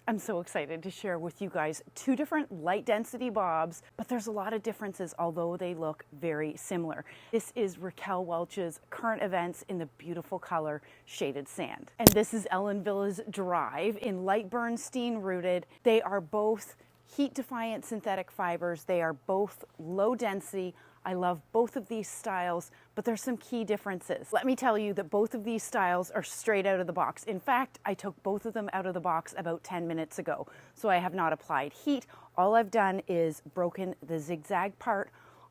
I'm so excited to share with you guys two different light density bobs, but there's a lot of differences, although they look very similar. This is Raquel Welch's Current Events in the beautiful color Shaded Sand. And this is Wille Drive in light bernstein rooted. They are both heat defiant synthetic fibers. They are both low density. I love both of these styles, but there's some key differences. Let me tell you that both of these styles are straight out of the box. In fact, I took both of them out of the box about 10 minutes ago, so I have not applied heat. All I've done is broken the zigzag part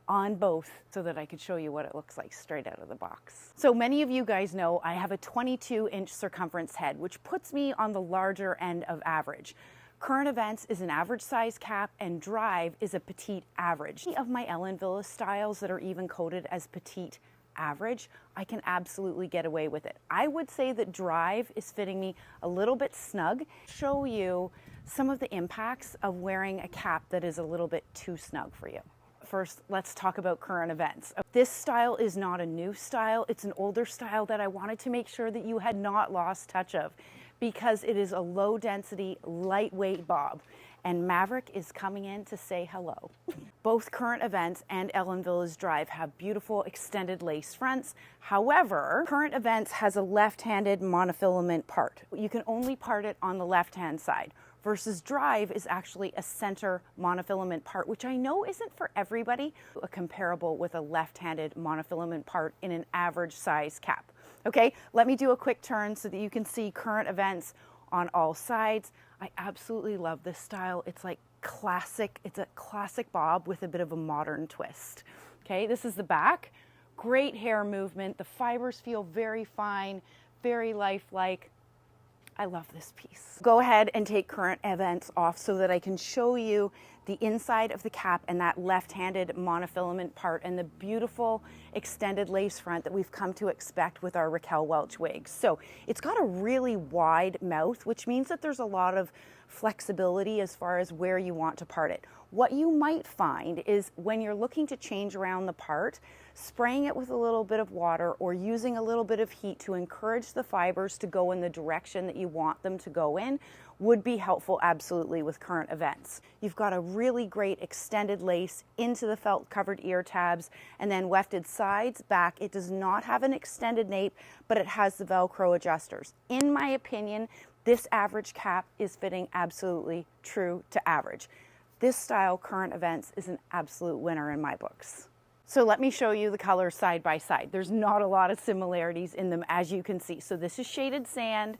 on both so that I could show you what it looks like straight out of the box. So many of you guys know I have a 22-inch circumference head, which puts me on the larger end of average. Current Events is an average size cap and Drive is a petite average. Any of my Wille styles that are even coded as petite average, I can absolutely get away with it. I would say that Drive is fitting me a little bit snug. Show you some of the impacts of wearing a cap that is a little bit too snug for you. First, let's talk about Current Events. This style is not a new style. It's an older style that I wanted to make sure that you had not lost touch of, because it is a low density, lightweight bob. And Maverick is coming in to say hello. Both Current Events and Wille Drive have beautiful extended lace fronts. However, Current Events has a left-handed monofilament part. You can only part it on the left-hand side, versus Drive is actually a center monofilament part, which I know isn't for everybody. A comparable with a left-handed monofilament part in an average size cap. Okay, let me do a quick turn so that you can see Current Events on all sides. I absolutely love this style. It's like classic, it's a classic bob with a bit of a modern twist. Okay, this is the back. Great hair movement. The fibers feel very fine, very lifelike. I love this piece. Go ahead and take Current Events off so that I can show you the inside of the cap and that left-handed monofilament part and the beautiful extended lace front that we've come to expect with our Raquel Welch wigs. So it's got a really wide mouth, which means that there's a lot of flexibility as far as where you want to part it. What you might find is when you're looking to change around the part, spraying it with a little bit of water or using a little bit of heat to encourage the fibers to go in the direction that you want them to go in would be helpful absolutely with Current Events. You've got a really great extended lace into the felt covered ear tabs and then wefted sides back. It does not have an extended nape, but it has the Velcro adjusters. In my opinion, this average cap is fitting absolutely true to average. This style, Current Events, is an absolute winner in my books. So let me show you the colors side by side. There's not a lot of similarities in them, as you can see. So this is Shaded Sand,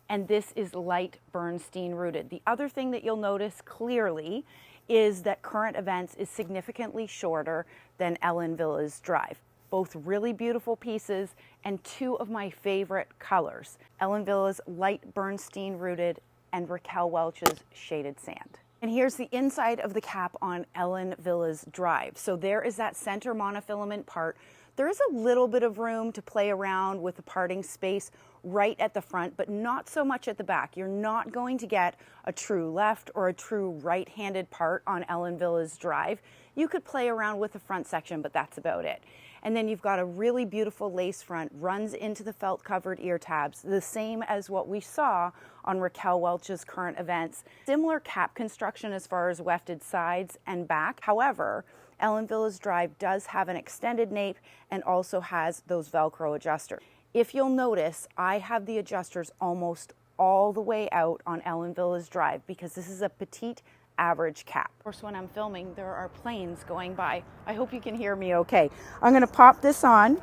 and this is light bernstein rooted. The other thing that you'll notice clearly is that Current Events is significantly shorter than Wille Drive. Both really beautiful pieces and two of my favorite colors. Wille's light bernstein rooted and Raquel Welch's Shaded Sand. And here's the inside of the cap on Wille Drive. So there is that center monofilament part. There is a little bit of room to play around with the parting space right at the front, but not so much at the back. You're not going to get a true left or a true right-handed part on Wille Drive. You could play around with the front section, but that's about it. And then you've got a really beautiful lace front, runs into the felt covered ear tabs, the same as what we saw on Raquel Welch's Current Events. Similar cap construction as far as wefted sides and back. However, Wille Drive does have an extended nape and also has those Velcro adjusters. If you'll notice, I have the adjusters almost all the way out on Wille Drive because this is a petite average cap. Of course, when I'm filming, there are planes going by. I hope you can hear me okay. I'm going to pop this on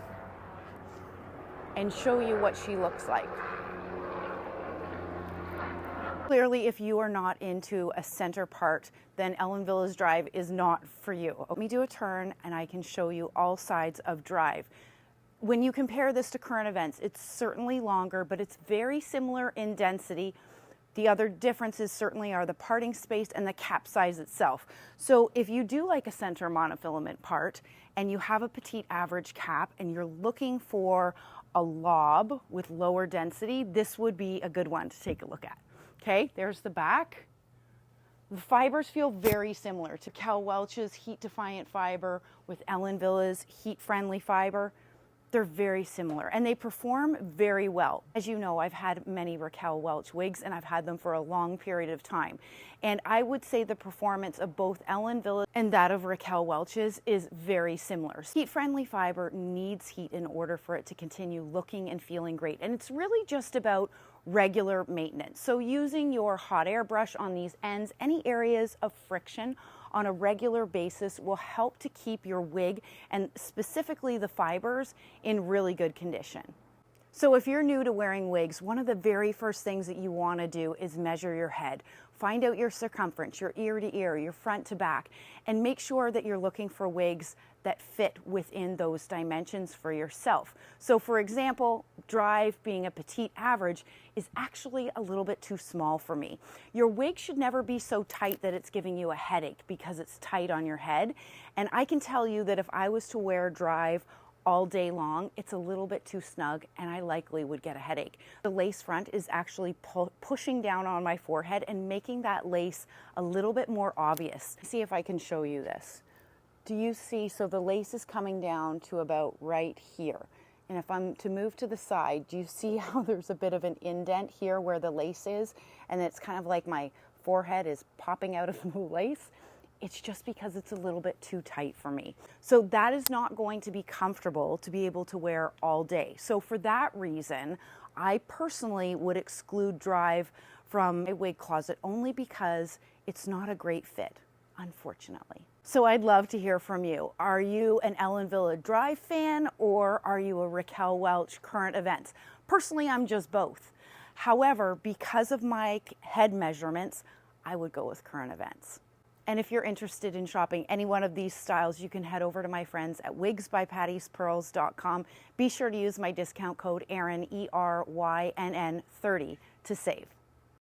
and show you what she looks like. Clearly, if you are not into a center part, then Wille Drive is not for you. Let me do a turn and I can show you all sides of Drive. When you compare this to Current Events, it's certainly longer, but it's very similar in density. The other differences certainly are the parting space and the cap size itself. So if you do like a center monofilament part and you have a petite average cap and you're looking for a lob with lower density, this would be a good one to take a look at. Okay, there's the back. The fibers feel very similar to Raquel Welch's heat defiant fiber with Wille's heat friendly fiber. They're very similar and they perform very well. As you know, I've had many Raquel Welch wigs and I've had them for a long period of time. And I would say the performance of both Ellen Wille and that of Raquel Welch's is very similar. Heat-friendly fiber needs heat in order for it to continue looking and feeling great. And it's really just about regular maintenance. So using your hot air brush on these ends, any areas of friction on a regular basis will help to keep your wig and specifically the fibers in really good condition. So if you're new to wearing wigs, one of the very first things that you want to do is measure your head. Find out your circumference, your ear to ear, your front to back, and make sure that you're looking for wigs that fit within those dimensions for yourself. So for example, Drive, being a petite average, is actually a little bit too small for me. Your wig should never be so tight that it's giving you a headache because it's tight on your head. And I can tell you that if I was to wear Drive all day long, it's a little bit too snug and I likely would get a headache. The lace front is actually pushing down on my forehead and making that lace a little bit more obvious. See if I can show you this. Do you see? So the lace is coming down to about right here. And if I'm to move to the side, do you see how there's a bit of an indent here where the lace is? And it's kind of like my forehead is popping out of the lace. It's just because it's a little bit too tight for me. So that is not going to be comfortable to be able to wear all day. So for that reason, I personally would exclude Drive from my wig closet only because it's not a great fit, unfortunately. So I'd love to hear from you. Are you an Ellen Wille Drive fan or are you a Raquel Welch current events? Personally, I'm just both. However, because of my head measurements, I would go with current events. And if you're interested in shopping any one of these styles, you can head over to my friends at wigsbypattiespearls.com. Be sure to use my discount code ERYNN, ERYNN 30 to save.